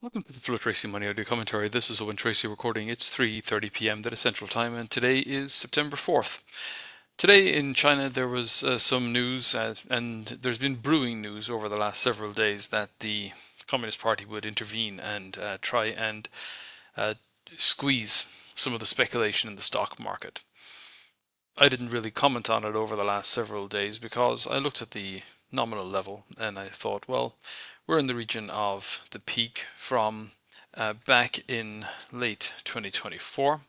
Welcome to the Flow Tracy Money Audio Commentary. This is Owen Tracy recording. It's 3:30 p.m. that is Central Time, and today is September 4th. Today in China there was some news, and there's been brewing news over the last several days that the Communist Party would intervene and try and uh, squeeze some of the speculation in the stock market. I didn't really comment on it over the last several days because I looked at the nominal level and I thought, well, we're in the region of the peak from back in late 2024,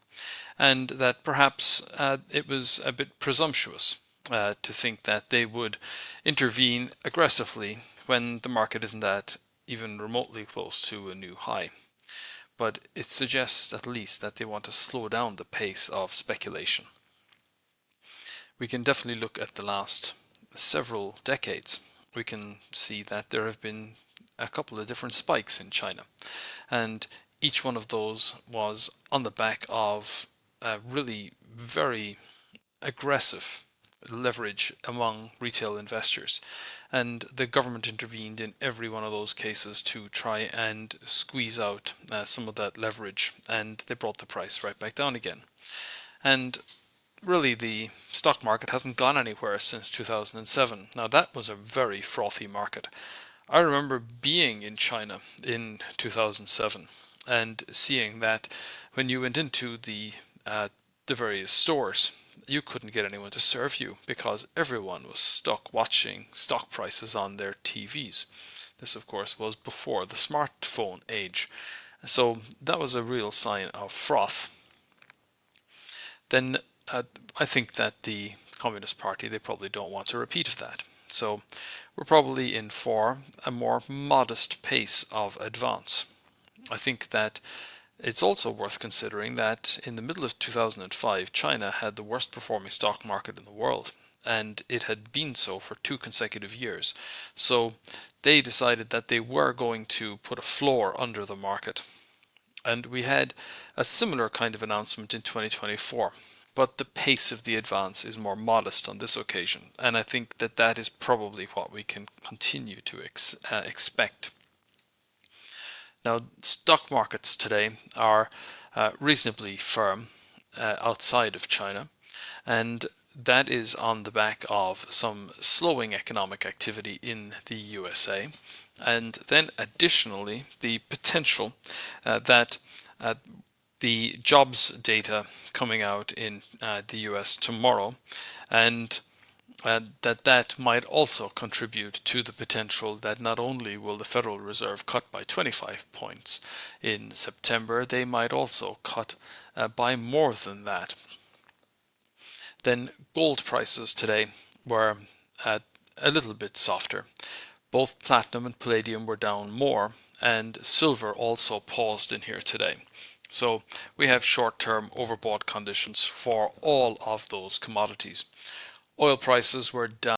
and that perhaps it was a bit presumptuous to think that they would intervene aggressively when the market isn't at even remotely close to a new high. But it suggests at least that they want to slow down the pace of speculation. We can definitely look at the last several decades. We can see that there have been a couple of different spikes in China, and each one of those was on the back of really very aggressive leverage among retail investors, and the government intervened in every one of those cases to try and squeeze out some of that leverage, and they brought the price right back down again. And really, the stock market hasn't gone anywhere since 2007. Now, that was a very frothy market. I remember being in China in 2007 and seeing that when you went into the various stores, you couldn't get anyone to serve you because everyone was stuck watching stock prices on their TVs. This, of course, was before the smartphone age. So that was a real sign of froth. Then I think that the Communist Party, they probably don't want a repeat of that. So we're probably in for a more modest pace of advance. I think that it's also worth considering that in the middle of 2005, China had the worst performing stock market in the world, and it had been so for 2 consecutive years. So they decided that they were going to put a floor under the market. And we had a similar kind of announcement in 2024. But the pace of the advance is more modest on this occasion, and I think that that is probably what we can continue to expect. Now, stock markets today are reasonably firm outside of China, and that is on the back of some slowing economic activity in the USA, and then additionally the potential that uh, the jobs data coming out in the US tomorrow, and that might also contribute to the potential that not only will the Federal Reserve cut by 25 points in September, they might also cut by more than that. Then gold prices today were a little bit softer. Both platinum and palladium were down more, and silver also paused in here today. So we have short-term overbought conditions for all of those commodities. Oil prices were down